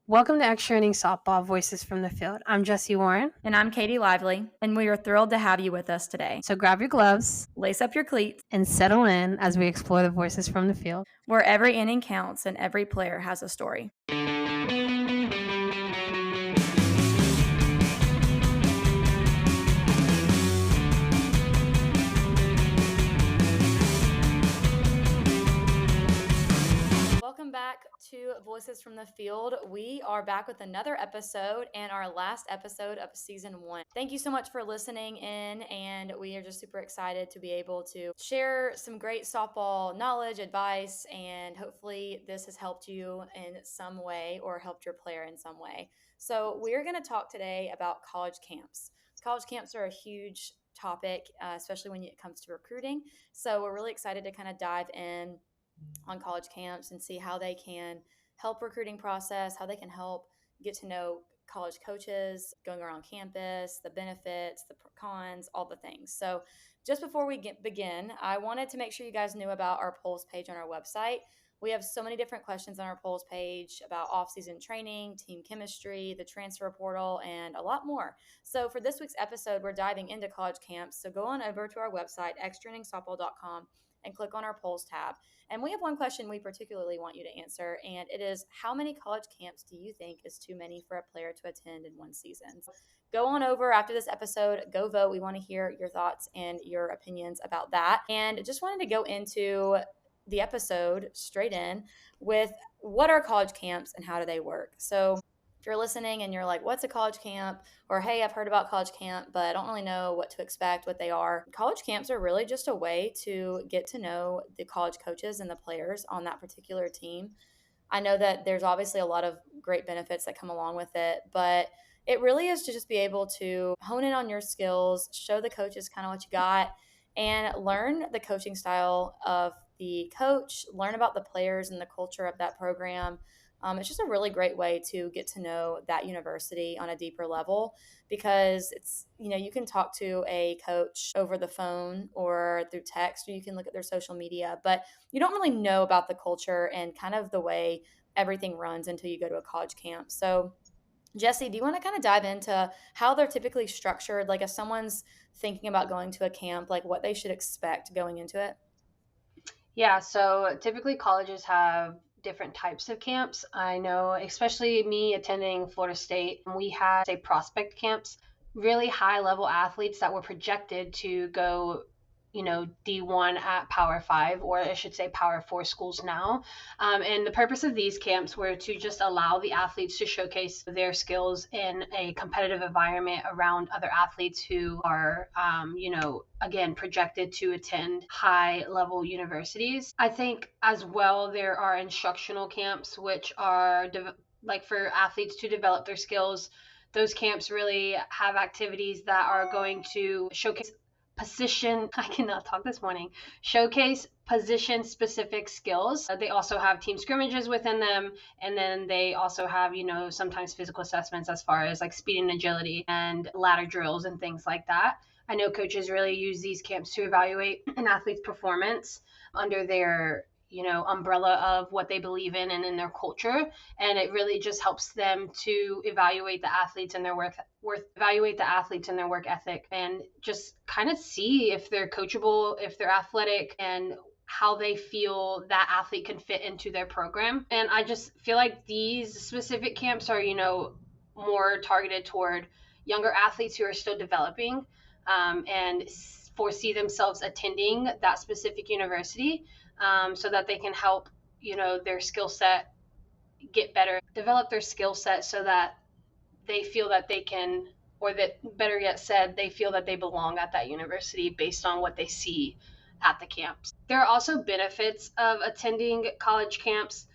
Welcome to Extra Inning Softball Voices from the Field. I'm Jesse Warren. And I'm Katie Lively, and we are thrilled to have you with us today. So grab your gloves, lace up your cleats, and settle in as we explore the voices from the field, where every inning counts and every player has a story. Welcome back to Voices from the Field. We are back with another episode and our last episode of season 1. Thank you so much for listening in, and we are just super excited to be able to share some great softball knowledge, advice, and hopefully this has helped you in some way or helped your player in some way. So we're going to talk today about college camps. College camps are a huge topic, especially when it comes to recruiting. So we're really excited to kind of dive in on college camps and see how they can help recruiting process, how they can help get to know college coaches going around campus, the benefits, the cons, all the things. So just before we begin, I wanted to make sure you guys knew about our polls page on our website. We have so many different questions on our polls page about off-season training, team chemistry, the transfer portal, and a lot more. So for this week's episode, we're diving into college camps. So go on over to our website, extrainningsoftball.com, and click on our polls tab. And we have one question we particularly want you to answer, and it is, how many college camps do you think is too many for a player to attend in one season? So go on over after this episode, go vote. We want to hear your thoughts and your opinions about that. And just wanted to go into the episode straight in with what are college camps and how do they work? So if you're listening and you're like, what's a college camp? Or, hey, I've heard about college camp, but I don't really know what to expect, what they are. College camps are really just a way to get to know the college coaches and the players on that particular team. I know that there's obviously a lot of great benefits that come along with it, but it really is to just be able to hone in on your skills, show the coaches kind of what you got, and learn the coaching style of the coach, learn about the players and the culture of that program. It's just a really great way to get to know that university on a deeper level, because it's, you can talk to a coach over the phone or through text, or you can look at their social media, but you don't really know about the culture and kind of the way everything runs until you go to a college camp. So Jesse, do you want to kind of dive into how they're typically structured? Like if someone's thinking about going to a camp, like what they should expect going into it? Yeah, so typically colleges have different types of camps. I know, especially me attending Florida State, we had, say, prospect camps, really high level athletes that were projected to go, D1 at Power 5, or I should say Power 4 schools now. And the purpose of these camps were to just allow the athletes to showcase their skills in a competitive environment around other athletes who are, again, projected to attend high level universities. I think as well, there are instructional camps, which are like for athletes to develop their skills. Those camps really have activities that are going to showcase showcase position specific skills. They also have team scrimmages within them, and then they also have, sometimes physical assessments as far as like speed and agility and ladder drills and things like that. I know coaches really use these camps to evaluate an athlete's performance under their umbrella of what they believe in and in their culture. And it really just helps them to evaluate the athletes and their work ethic, and just kind of see if they're coachable, if they're athletic, and how they feel that athlete can fit into their program. And I just feel like these specific camps are, more targeted toward younger athletes who are still developing, and foresee themselves attending that specific university, so that they can help, their skill set get better, develop their skill set so that they feel that they can, or that better yet said, they feel that they belong at that university based on what they see at the camps. There are also benefits of attending college camps,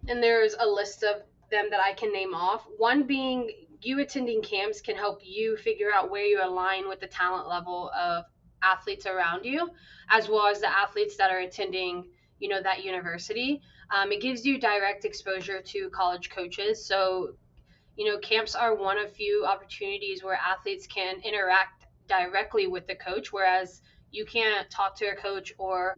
and there's a list of them that I can name off. One being, you attending camps can help you figure out where you align with the talent level of athletes around you, as well as the athletes that are attending, that university. It gives you direct exposure to college coaches. So, camps are one of few opportunities where athletes can interact directly with the coach, whereas you can't talk to a coach or,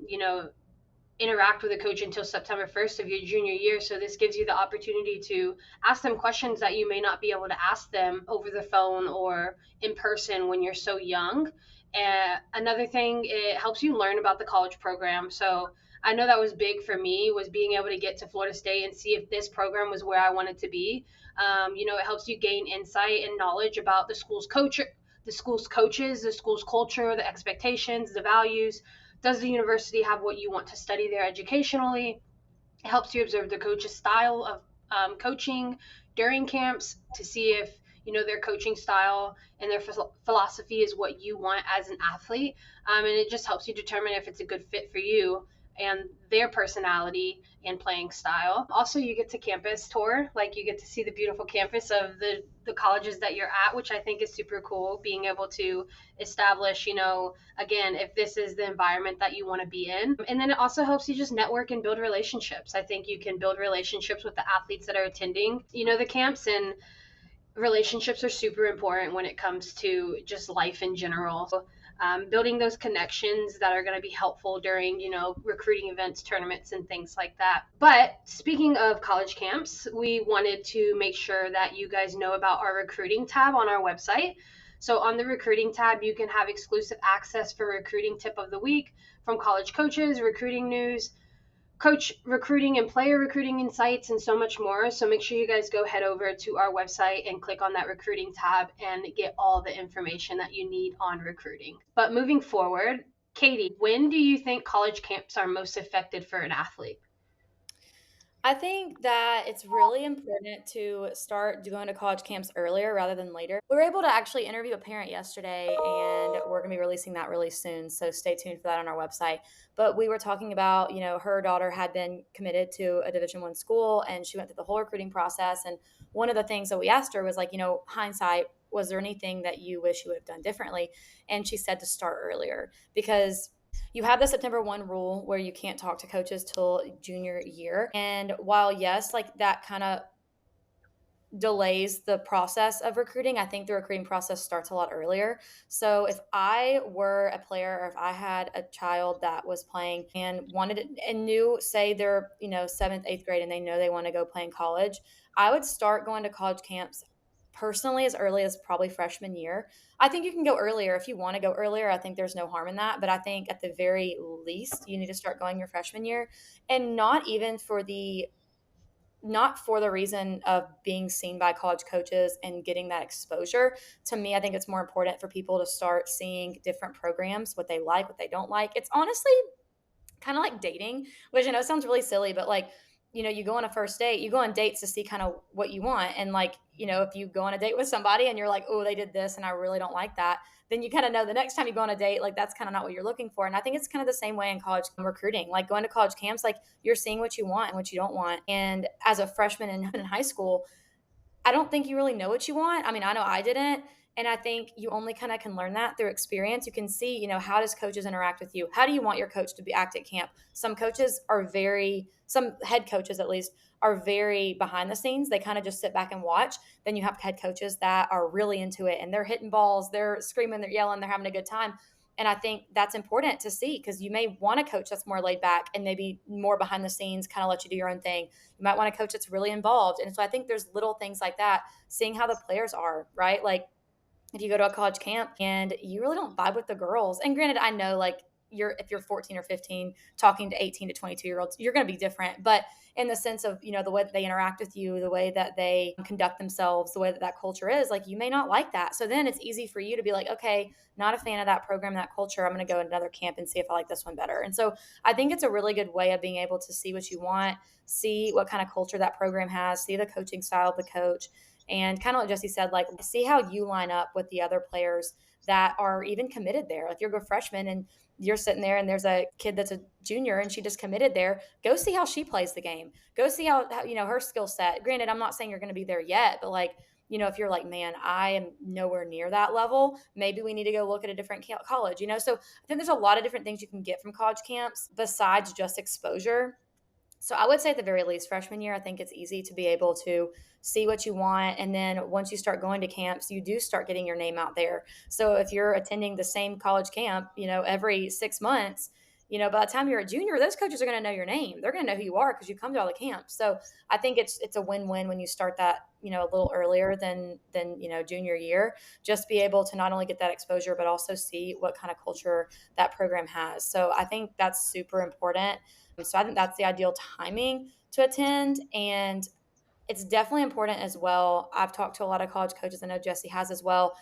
interact with a coach until September 1st of your junior year. So this gives you the opportunity to ask them questions that you may not be able to ask them over the phone or in person when you're so young. And another thing, it helps you learn about the college program. So I know that was big for me, was being able to get to Florida State and see if this program was where I wanted to be. It helps you gain insight and knowledge about the school's coaches, the school's culture, the expectations, the values. Does the university have what you want to study there educationally? It helps you observe the coach's style of coaching during camps to see if their coaching style and their philosophy is what you want as an athlete, and it just helps you determine if it's a good fit for you and their personality and playing style. Also, you get to campus tour, like you get to see the beautiful campus of the colleges that you're at, which I think is super cool, being able to establish, again, if this is the environment that you want to be in. And then it also helps you just network and build relationships. I think you can build relationships with the athletes that are attending, the camps, and relationships are super important when it comes to just life in general. So, building those connections that are going to be helpful during, recruiting events, tournaments, and things like that. But speaking of college camps, we wanted to make sure that you guys know about our recruiting tab on our website. So on the recruiting tab, you can have exclusive access for recruiting tip of the week from college coaches, recruiting news, coach recruiting and player recruiting insights, and so much more. So make sure you guys go head over to our website and click on that recruiting tab and get all the information that you need on recruiting. But moving forward, Katie, when do you think college camps are most effective for an athlete? I think that it's really important to start going to college camps earlier rather than later. We were able to actually interview a parent yesterday, and we're going to be releasing that really soon. So stay tuned for that on our website. But we were talking about, her daughter had been committed to a Division I school, and she went through the whole recruiting process. And one of the things that we asked her was like, hindsight, was there anything that you wish you would have done differently? And she said to start earlier, because you have the September 1 rule where you can't talk to coaches till junior year. And while, yes, like that kind of delays the process of recruiting, I think the recruiting process starts a lot earlier. So if I were a player, or if I had a child that was playing and wanted it and knew, say they're, seventh, eighth grade, and they know they want to go play in college, I would start going to college camps personally as early as probably freshman year. I think you can go earlier if you want to go earlier. I think there's no harm in that. But I think at the very least, you need to start going your freshman year, and not for the reason of being seen by college coaches and getting that exposure. To me, I think it's more important for people to start seeing different programs, what they like, what they don't like. It's honestly kind of like dating, which I know sounds really silly, but like, you go on a first date, you go on dates to see kind of what you want. And like, if you go on a date with somebody and you're like, oh, they did this and I really don't like that, then you kind of know the next time you go on a date, like that's kind of not what you're looking for. And I think it's kind of the same way in college recruiting, like going to college camps, like you're seeing what you want and what you don't want. And as a freshman in high school, I don't think you really know what you want. I mean, I know I didn't. And I think you only kind of can learn that through experience. You can see, how does coaches interact with you? How do you want your coach to be act at camp? Some head coaches at least, are very behind the scenes. They kind of just sit back and watch. Then you have head coaches that are really into it, and they're hitting balls, they're screaming, they're yelling, they're having a good time. And I think that's important to see, because you may want a coach that's more laid back and maybe more behind the scenes, kind of let you do your own thing. You might want a coach that's really involved. And so I think there's little things like that, seeing how the players are, right? Like if you go to a college camp and you really don't vibe with the girls, and granted, I know like if you're 14 or 15 talking to 18 to 22-year-olds, you're going to be different. But in the sense of, the way that they interact with you, the way that they conduct themselves, the way that culture is, like you may not like that. So then it's easy for you to be like, okay, not a fan of that program, that culture. I'm going to go to another camp and see if I like this one better. And so I think it's a really good way of being able to see what you want, see what kind of culture that program has, see the coaching style of the coach, and kind of like Jesse said, like see how you line up with the other players that are even committed there. Like you're a freshman and you're sitting there and there's a kid that's a junior and she just committed there. Go see how she plays the game. Go see how her skill set. Granted, I'm not saying you're going to be there yet, but like, if you're like, man, I am nowhere near that level, maybe we need to go look at a different college, So I think there's a lot of different things you can get from college camps besides just exposure. So I would say at the very least, freshman year, I think it's easy to be able to see what you want. And then once you start going to camps, you do start getting your name out there. So if you're attending the same college camp, every 6 months, by the time you're a junior, those coaches are going to know your name. They're going to know who you are because you come to all the camps. So I think it's a win-win when you start that, a little earlier than junior year. Just be able to not only get that exposure, but also see what kind of culture that program has. So I think that's super important. So I think that's the ideal timing to attend. And it's definitely important as well. I've talked to a lot of college coaches. I know Jesse has as well,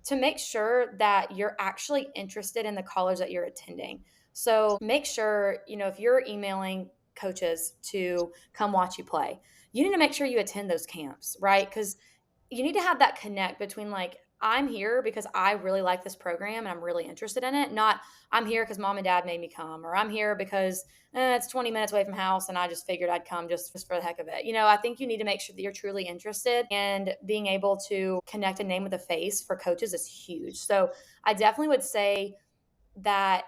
to make sure that you're actually interested in the college that you're attending. So make sure, if you're emailing coaches to come watch you play, you need to make sure you attend those camps, right? Because you need to have that connect between like, I'm here because I really like this program and I'm really interested in it. Not I'm here because mom and dad made me come, or I'm here because it's 20 minutes away from house and I just figured I'd come just for the heck of it. I think you need to make sure that you're truly interested, and being able to connect a name with a face for coaches is huge. So I definitely would say that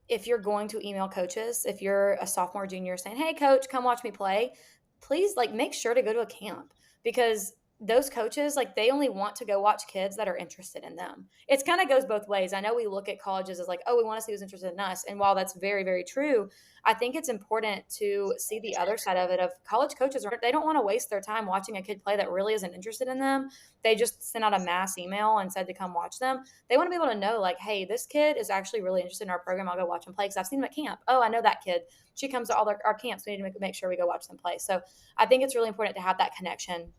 if you're going to email coaches, if you're a sophomore, junior saying, hey, coach, come watch me play, please like make sure to go to a camp, because those coaches, like, they only want to go watch kids that are interested in them. It's kind of goes both ways. I know we look at colleges as like, oh, we want to see who's interested in us. And while that's very, very true, I think it's important to see the other side of it. Of college coaches, they don't want to waste their time watching a kid play that really isn't interested in them. They just sent out a mass email and said to come watch them. They want to be able to know, like, hey, this kid is actually really interested in our program. I'll go watch him play because I've seen him at camp. Oh, I know that kid. She comes to all our camps. We need to make sure we go watch them play. So I think it's really important to have that connection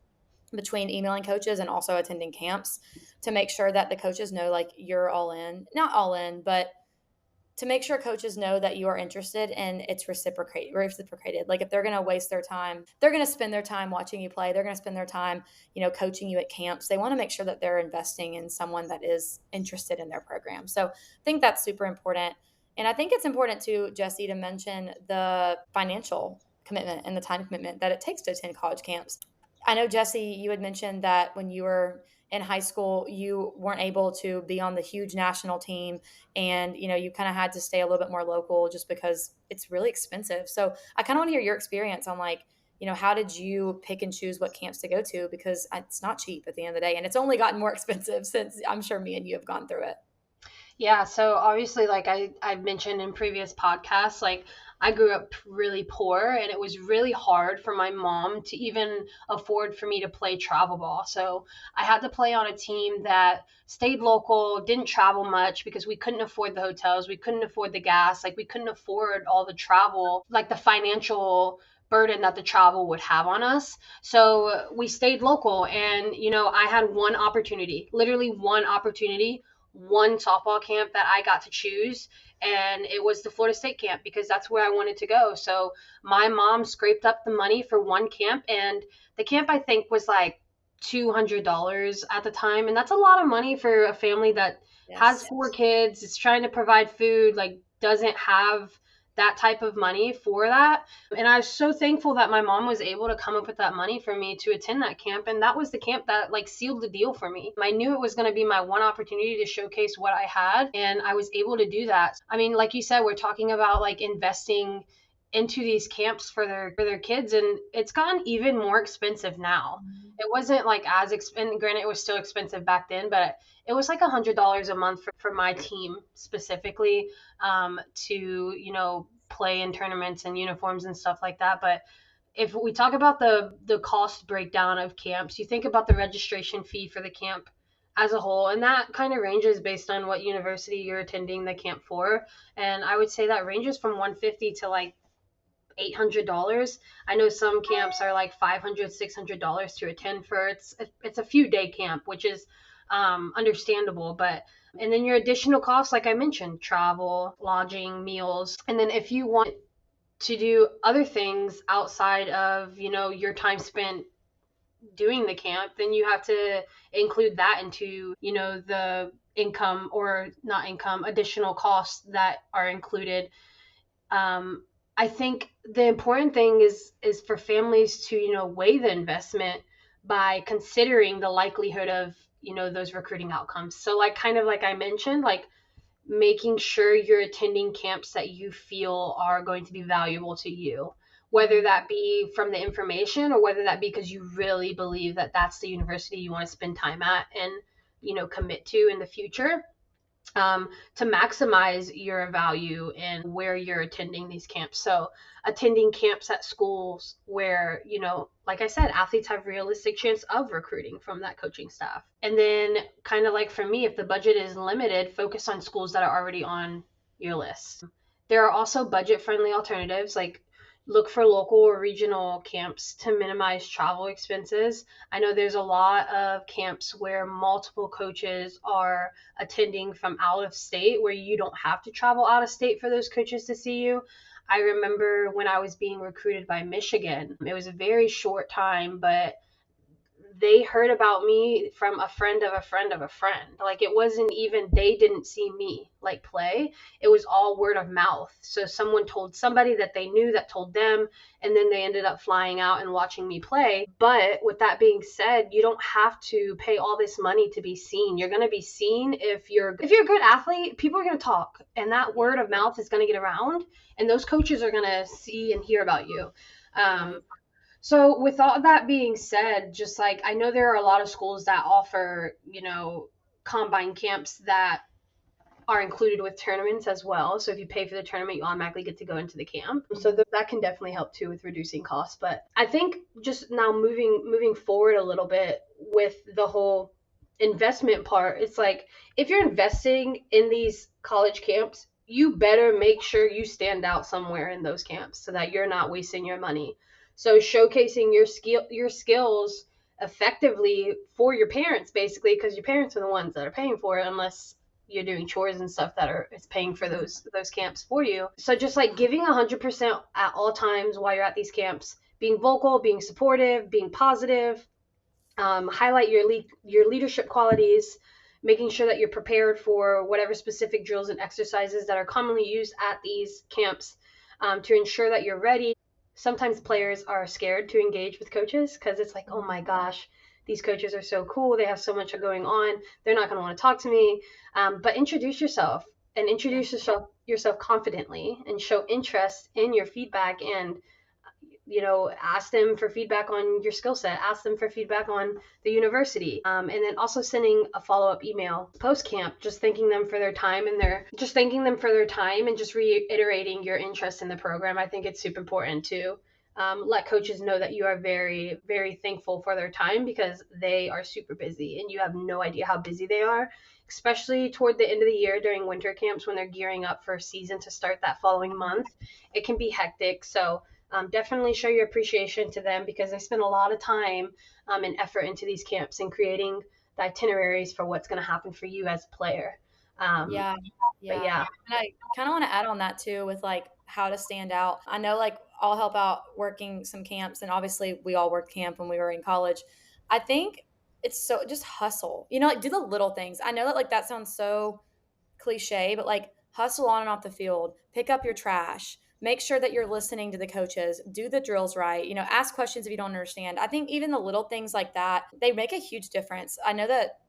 between emailing coaches and also attending camps, to make sure that the coaches know, like, you're all in, not all in, but to make sure coaches know that you are interested and it's reciprocated. Like, if they're going to waste their time, they're going to spend their time watching you play, they're going to spend their time, coaching you at camps. They want to make sure that they're investing in someone that is interested in their program. So I think that's super important. And I think it's important too, Jesse, to mention the financial commitment and the time commitment that it takes to attend college camps. I know, Jesse, you had mentioned that when you were in high school, you weren't able to be on the huge national team, and, you kind of had to stay a little bit more local just because it's really expensive. So I kind of want to hear your experience on, like, how did you pick and choose what camps to go to? Because it's not cheap at the end of the day, and it's only gotten more expensive since I'm sure me and you have gone through it. Yeah, so obviously, like I've mentioned in previous podcasts, like I grew up really poor, and it was really hard for my mom to even afford for me to play travel ball. So I had to play on a team that stayed local, didn't travel much because we couldn't afford the hotels, we couldn't afford the gas, like we couldn't afford all the travel, like the financial burden that the travel would have on us. So we stayed local, and I had one opportunity, literally one opportunity, one softball camp that I got to choose, and it was the Florida State camp because that's where I wanted to go. So my mom scraped up the money for one camp, and the camp I think was like $200 at the time, and that's a lot of money for a family that has Yes. four kids, is trying to provide food, like doesn't have that type of money for that. And I was so thankful that my mom was able to come up with that money for me to attend that camp. And that was the camp that like sealed the deal for me. I knew it was going to be my one opportunity to showcase what I had, and I was able to do that. I mean, like you said, we're talking about like investing into these camps for their kids, and it's gotten even more expensive now. It wasn't like as expensive, granted it was still expensive back then, but it was like $100 a month for my team specifically, to play in tournaments and uniforms and stuff like that. But if we talk about the cost breakdown of camps, you think about the registration fee for the camp as a whole, and that kind of ranges based on what university you're attending the camp for. And I would say that ranges from 150 to like $800. I know some camps are like $500, $600 to attend for. It's a few day camp, which is understandable. But and then your additional costs, like I mentioned, travel, lodging, meals, and then if you want to do other things outside of your time spent doing the camp, then you have to include that into the income, or not income, additional costs that are included. I think the important thing is for families to weigh the investment by considering the likelihood of those recruiting outcomes. So like kind of like I mentioned, like making sure you're attending camps that you feel are going to be valuable to you, whether that be from the information or whether that be because you really believe that that's the university you want to spend time at and commit to in the future. to maximize your value in where you're attending these camps. So, attending camps at schools where, like I said, athletes have realistic chance of recruiting from that coaching staff. And then, kind of like for me, if the budget is limited, focus on schools that are already on your list. There are also budget friendly alternatives, like look for local or regional camps to minimize travel expenses. I know there's a lot of camps where multiple coaches are attending from out of state where you don't have to travel out of state for those coaches to see you. I remember when I was being recruited by Michigan, it was a very short time, but they heard about me from a friend of a friend of a friend. Like, it wasn't even, they didn't see me like play. It was all word of mouth. So someone told somebody that they knew that told them, and then they ended up flying out and watching me play. But with that being said, you don't have to pay all this money to be seen. You're going to be seen if you're a good athlete. People are going to talk, and that word of mouth is going to get around, and those coaches are going to see and hear about you. So with all that being said, just like I know there are a lot of schools that offer, combine camps that are included with tournaments as well. So if you pay for the tournament, you automatically get to go into the camp. So that can definitely help too with reducing costs. But I think just now moving forward a little bit with the whole investment part, it's like if you're investing in these college camps, you better make sure you stand out somewhere in those camps so that you're not wasting your money. So showcasing your skills effectively for your parents, basically, because your parents are the ones that are paying for it, unless you're doing chores and stuff that are it's paying for those camps for you. So just like giving 100% at all times while you're at these camps, being vocal, being supportive, being positive, highlight your leadership qualities, making sure that you're prepared for whatever specific drills and exercises that are commonly used at these camps, to ensure that you're ready. Sometimes players are scared to engage with coaches because it's like, oh my gosh, these coaches are so cool. They have so much going on. They're not going to want to talk to me. But introduce yourself and introduce yourself confidently and show interest in your feedback, and ask them for feedback on your skill set, ask them for feedback on the university, and then also sending a follow-up email post camp, just thanking them for their time and just reiterating your interest in the program. I think it's super important to let coaches know that you are very, very thankful for their time, because they are super busy and you have no idea how busy they are, especially toward the end of the year during winter camps when they're gearing up for a season to start that following month. It can be hectic. So definitely show your appreciation to them, because they spend a lot of time and effort into these camps and creating the itineraries for what's going to happen for you as a player. Yeah, But yeah. yeah. And I kind of want to add on that too with like how to stand out. I know like I'll help out working some camps, and obviously we all worked camp when we were in college. I think it's so just hustle. Like do the little things. I know that like that sounds so cliche, but like hustle on and off the field, pick up your trash, make sure that you're listening to the coaches, do the drills right, ask questions if you don't understand. I think even the little things like that, they make a huge difference. I know that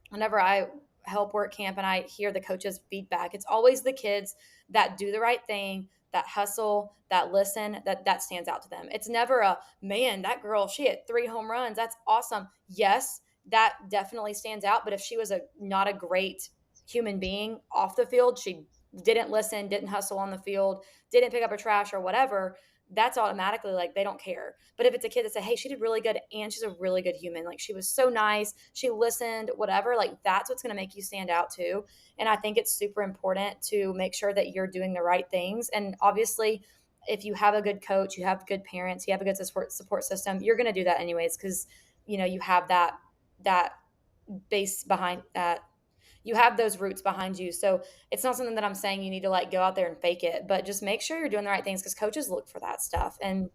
whenever I help work camp and I hear the coaches' feedback, it's always the kids that do the right thing, that hustle, that listen, that stands out to them. It's never a man, that girl, she hit 3 home runs. That's awesome. Yes, that definitely stands out. But if she was not a great human being off the field, she didn't listen, didn't hustle on the field, didn't pick up her trash or whatever, that's automatically like they don't care. But if it's a kid that said, hey, she did really good and she's a really good human, like she was so nice, she listened, whatever, like that's what's going to make you stand out too. And I think it's super important to make sure that you're doing the right things. And obviously, if you have a good coach, you have good parents, you have a good support system, you're going to do that anyways, because you have that base behind that, you have those roots behind you. So it's not something that I'm saying you need to like go out there and fake it, but just make sure you're doing the right things, because coaches look for that stuff. And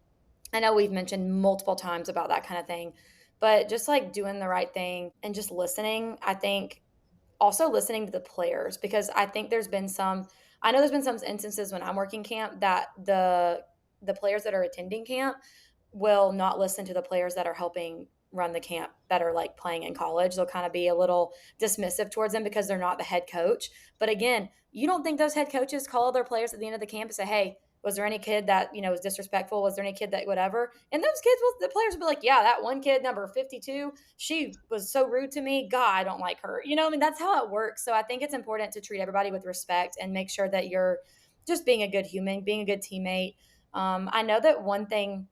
I know we've mentioned multiple times about that kind of thing, but just like doing the right thing and just listening, I think also listening to the players, because I know there's been some instances when I'm working camp that the players that are attending camp will not listen to the players that are helping run the camp that are like playing in college. They'll kind of be a little dismissive towards them because they're not the head coach. But again, you don't think those head coaches call their players at the end of the camp and say, hey, Was there any kid that, was disrespectful? Was there any kid that whatever? And those kids, the players will be like, yeah, that one kid, number 52, she was so rude to me. God, I don't like her. I mean, that's how it works. So I think it's important to treat everybody with respect and make sure that you're just being a good human, being a good teammate. I know that one thing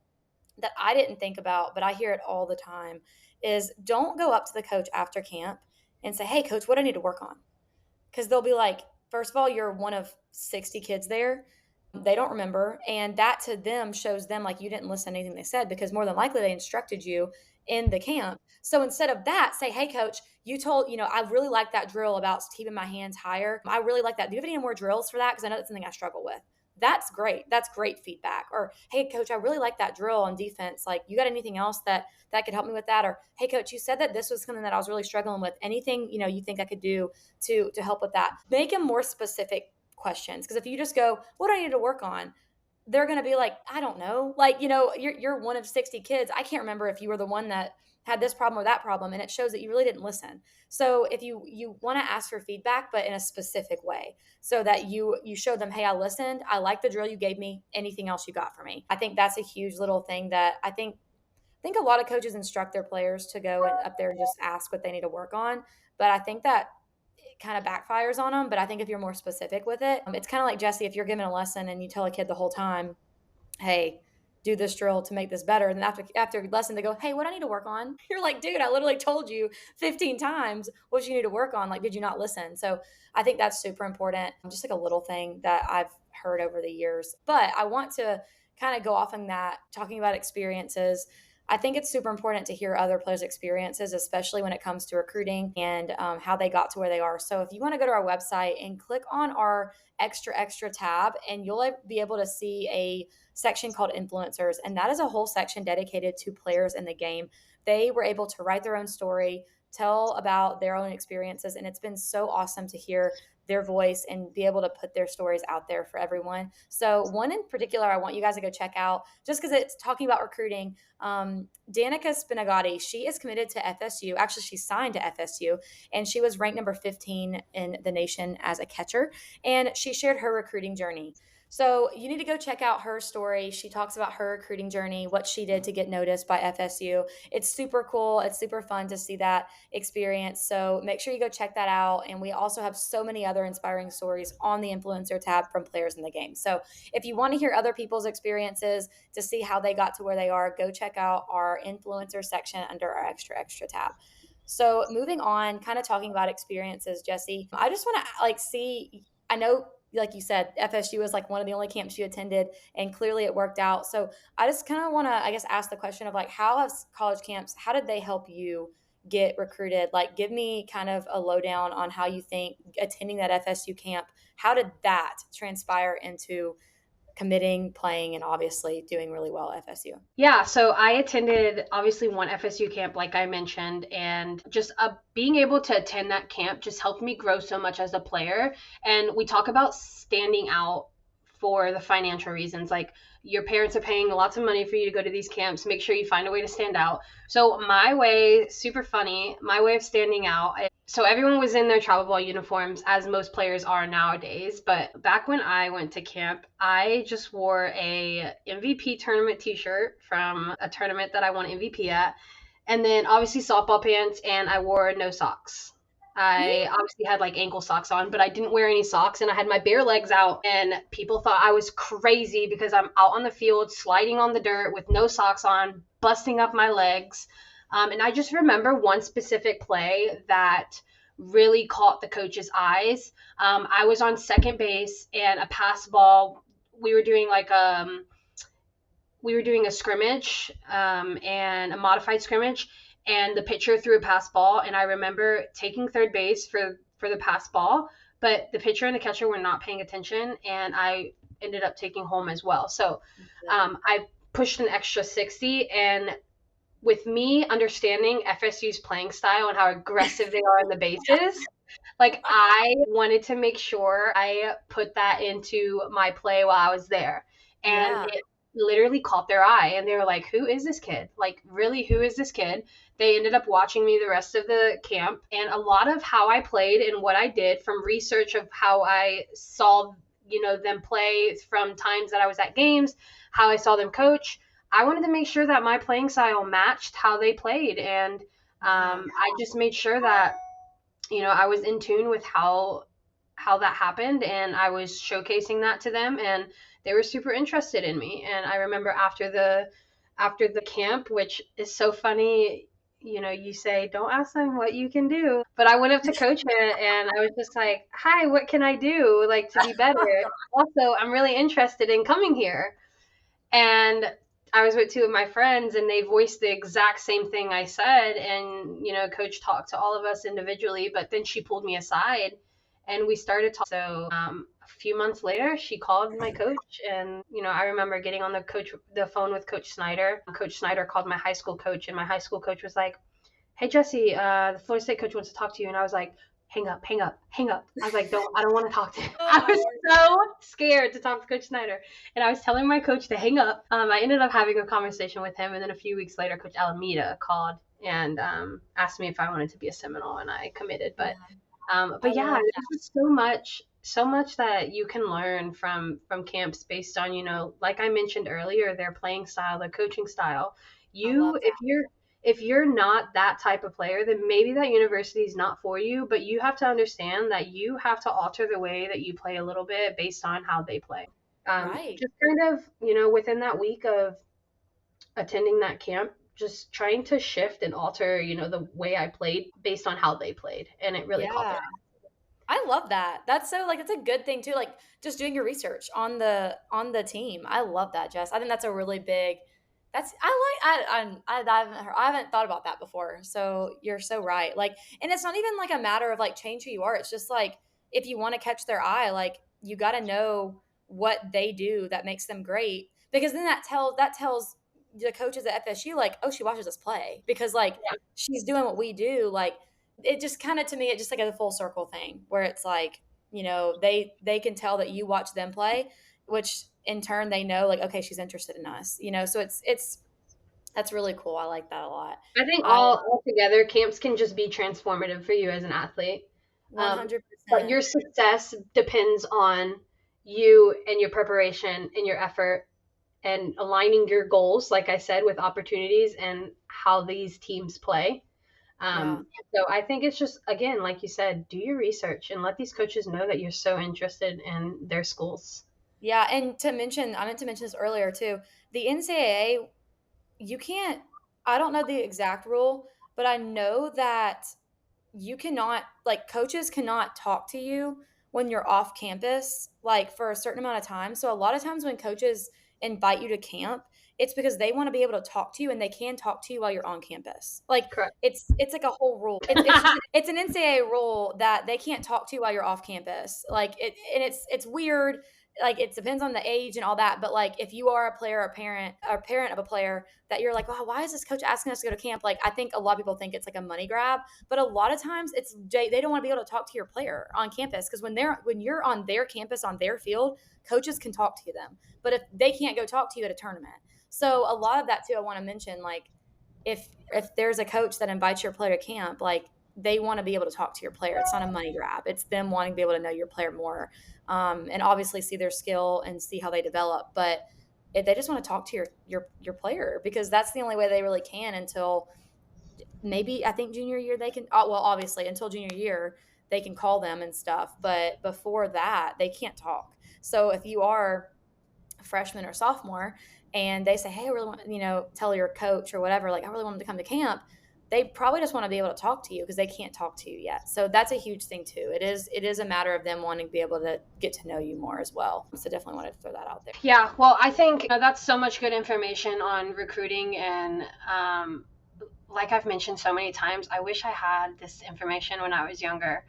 that I didn't think about, but I hear it all the time, is don't go up to the coach after camp and say, hey, coach, what do I need to work on? Because they'll be like, first of all, you're one of 60 kids there. They don't remember. And that to them shows them like you didn't listen to anything they said, because more than likely they instructed you in the camp. So instead of that, say, hey, coach, you told, I really like that drill about keeping my hands higher. I really like that. Do you have any more drills for that? Because I know that's something I struggle with. That's great. That's great feedback. Or, hey, coach, I really like that drill on defense. Like, you got anything else that could help me with that? Or, hey, coach, you said that this was something that I was really struggling with. Anything, you think I could do to help with that? Make them more specific questions. Because if you just go, what do I need to work on? They're going to be like, I don't know. Like, you're one of 60 kids. I can't remember if you were the one that had this problem or that problem. And it shows that you really didn't listen. So if you want to ask for feedback, but in a specific way, so that you show them, hey, I listened. I like the drill you gave me. Anything else you got for me? I think that's a huge little thing that I think a lot of coaches instruct their players to go and up there and just ask what they need to work on. But I think that it kind of backfires on them. But I think if you're more specific with it, it's kind of like, Jesse, if you're giving a lesson and you tell a kid the whole time, hey, do this drill to make this better. And then after a lesson, they go, hey, what do I need to work on? You're like, dude, I literally told you 15 times what you need to work on. Like, did you not listen? So I think that's super important. Just like a little thing that I've heard over the years. But I want to kind of go off on that, talking about experiences. I think it's super important to hear other players' experiences, especially when it comes to recruiting and how they got to where they are. So if you want to go to our website and click on our extra tab, and you'll be able to see a section called influencers. And that is a whole section dedicated to players in the game. They were able to write their own story, tell about their own experiences. And it's been so awesome to hear their voice and be able to put their stories out there for everyone. So one in particular, I want you guys to go check out, just because it's talking about recruiting. Danica Spinagati, she is committed to FSU. Actually, she signed to FSU, and she was ranked number 15 in the nation as a catcher. And she shared her recruiting journey. So you need to go check out her story. She talks about her recruiting journey, what she did to get noticed by FSU. It's super cool. It's super fun to see that experience. So make sure you go check that out. And we also have so many other inspiring stories on the influencer tab from players in the game. So if you want to hear other people's experiences to see how they got to where they are, go check out our influencer section under our extra tab. So moving on, kind of talking about experiences, Jesse, I just want to see, I know, like you said, FSU was like one of the only camps you attended, and clearly it worked out. So I just kind of want to, I guess, ask the question of like, how has college camps, how did they help you get recruited? Like, give me kind of a lowdown on how you think attending that FSU camp, how did that transpire into committing, playing, and obviously doing really well at FSU? Yeah, so I attended obviously one FSU camp, like I mentioned, and just being able to attend that camp just helped me grow so much as a player. And we talk about standing out for the financial reasons. Like, your parents are paying lots of money for you to go to these camps. Make sure you find a way to stand out. So my way, super funny, my way of standing out. So everyone was in their travel ball uniforms, as most players are nowadays. But back when I went to camp, I just wore a MVP tournament t-shirt from a tournament that I won MVP at. And then obviously softball pants, and I wore no socks. I obviously had like ankle socks on, but I didn't wear any socks, and I had my bare legs out, and people thought I was crazy because I'm out on the field sliding on the dirt with no socks on, busting up my legs. And I just remember one specific play that really caught the coach's eyes. I was on second base, and a pass ball. We were doing a scrimmage, and a modified scrimmage, and the pitcher threw a pass ball, and I remember taking third base for the pass ball, but the pitcher and the catcher were not paying attention, and I ended up taking home as well. So I pushed an extra 60, and with me understanding FSU's playing style and how aggressive they are on the bases, like, I wanted to make sure I put that into my play while I was there. And it literally caught their eye, and they were like, who is this kid? Like, really, who is this kid? They ended up watching me the rest of the camp, and a lot of how I played and what I did from research of how I saw, them play from times that I was at games, how I saw them coach. I wanted to make sure that my playing style matched how they played. And I just made sure that, I was in tune with how that happened, and I was showcasing that to them, and they were super interested in me. And I remember after the camp, which is so funny, you say don't ask them what you can do, but I went up to coach it and I was just like, hi, what can I do, like, to be better? Also, I'm really interested in coming here. And I was with two of my friends, and they voiced the exact same thing I said. And, coach talked to all of us individually, but then she pulled me aside and we started talking. So a few months later, she called my coach, and, I remember getting on the phone with Coach Snyder. Coach Snyder called my high school coach, and my high school coach was like, hey, Jesse, the Florida State coach wants to talk to you. And I was like, hang up, hang up, hang up. I was like, I don't want to talk to him. I was so scared to talk to Coach Snyder. And I was telling my coach to hang up. I ended up having a conversation with him. And then a few weeks later, Coach Alameda called and asked me if I wanted to be a Seminole, and I committed. But yeah, there's just so much that you can learn from camps based on, like I mentioned earlier, their playing style, their coaching style. If you're not that type of player, then maybe that university is not for you, but you have to understand that you have to alter the way that you play a little bit based on how they play. Right. Just kind of, within that week of attending that camp, just trying to shift and alter, the way I played based on how they played. And it really caught Yeah. their. I love that. That's so like it's a good thing too. Like just doing your research on the team. I love that, Jess. I think that's a really big. That's I haven't thought about that before. So you're so right. Like, and it's not even like a matter of like change who you are. It's just like if you want to catch their eye, like you got to know what they do that makes them great, because then that tells the coaches at FSU like, oh, she watches us play because like she's doing what we do. Like it just kind of, to me, it just like a full circle thing where it's like, they can tell that you watch them play, which in turn they know like, okay, she's interested in us, so it's that's really cool. I like that a lot. I think I all together, camps can just be transformative for you as an athlete. But 100%. your success depends on you and your preparation and your effort and aligning your goals, like I said, with opportunities and how these teams play. Yeah. So I think it's just, again, like you said, do your research and let these coaches know that you're so interested in their schools. Yeah, and I meant to mention this earlier too. The NCAA, you can't, I don't know the exact rule, but I know that you cannot, like, coaches cannot talk to you when you're off campus, like, for a certain amount of time. So a lot of times when coaches invite you to camp, it's because they want to be able to talk to you, and they can talk to you while you're on campus. Like, Correct. it's like a whole rule. It's an NCAA rule that they can't talk to you while you're off campus. Like and it's weird. Like it depends on the age and all that, but like if you are a player or parent of a player that you're like, wow, why is this coach asking us to go to camp? Like I think a lot of people think it's like a money grab, but a lot of times they don't want to be able to talk to your player on campus, because when you're on their campus, on their field, coaches can talk to them, but if they can't go talk to you at a tournament. So a lot of that too, I want to mention, like if there's a coach that invites your player to camp, like they want to be able to talk to your player. It's not a money grab. It's them wanting to be able to know your player more, and obviously see their skill and see how they develop. But they just want to talk to your player, because that's the only way they really can until maybe, I think, junior year they can. Well, obviously until junior year they can call them and stuff, but before that they can't talk. So if you are a freshman or sophomore and they say, hey, I really want, tell your coach or whatever, like I really want them to come to camp, they probably just want to be able to talk to you because they can't talk to you yet. So that's a huge thing too. It is a matter of them wanting to be able to get to know you more as well. So definitely wanted to throw that out there. Yeah, well, I think that's so much good information on recruiting. And like I've mentioned so many times, I wish I had this information when I was younger,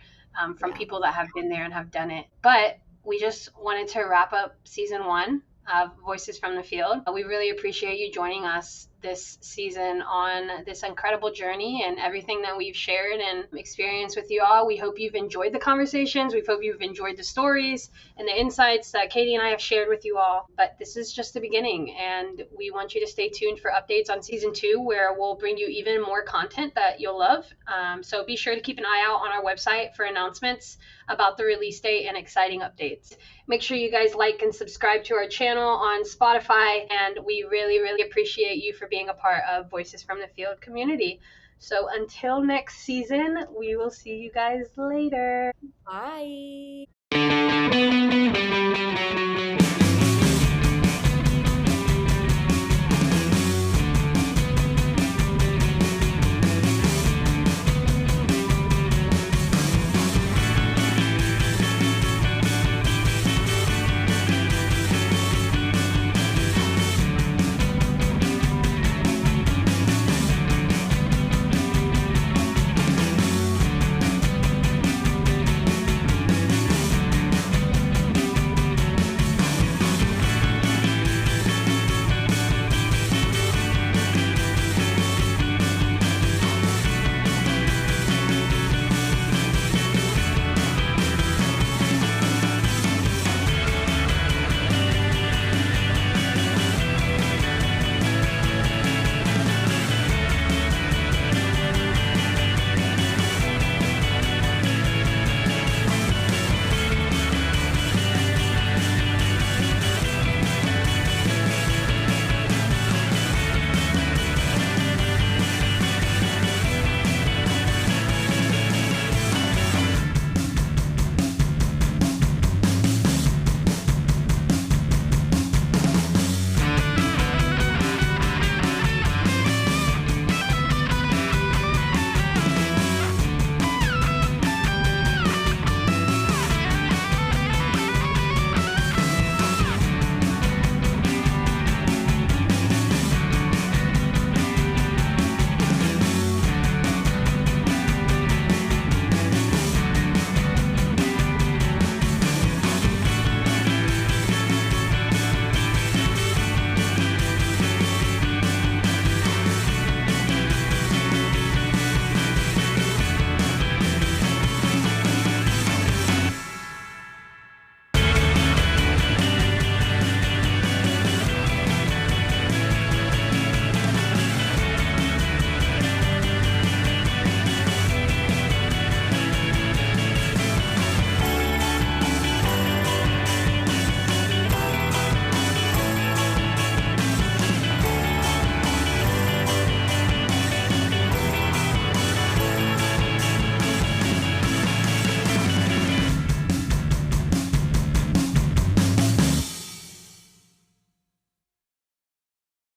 from people that have been there and have done it. But we just wanted to wrap up season 1 of Voices from the Field. We really appreciate you joining us this season on this incredible journey and everything that we've shared and experienced with you all. We hope you've enjoyed the conversations. We hope you've enjoyed the stories and the insights that Katie and I have shared with you all. But this is just the beginning, and we want you to stay tuned for updates on season 2, where we'll bring you even more content that you'll love. So be sure to keep an eye out on our website for announcements about the release date and exciting updates. Make sure you guys like and subscribe to our channel on Spotify, and we really, really appreciate you for being a part of Voices from the Field community. So until next season, we will see you guys later. Bye.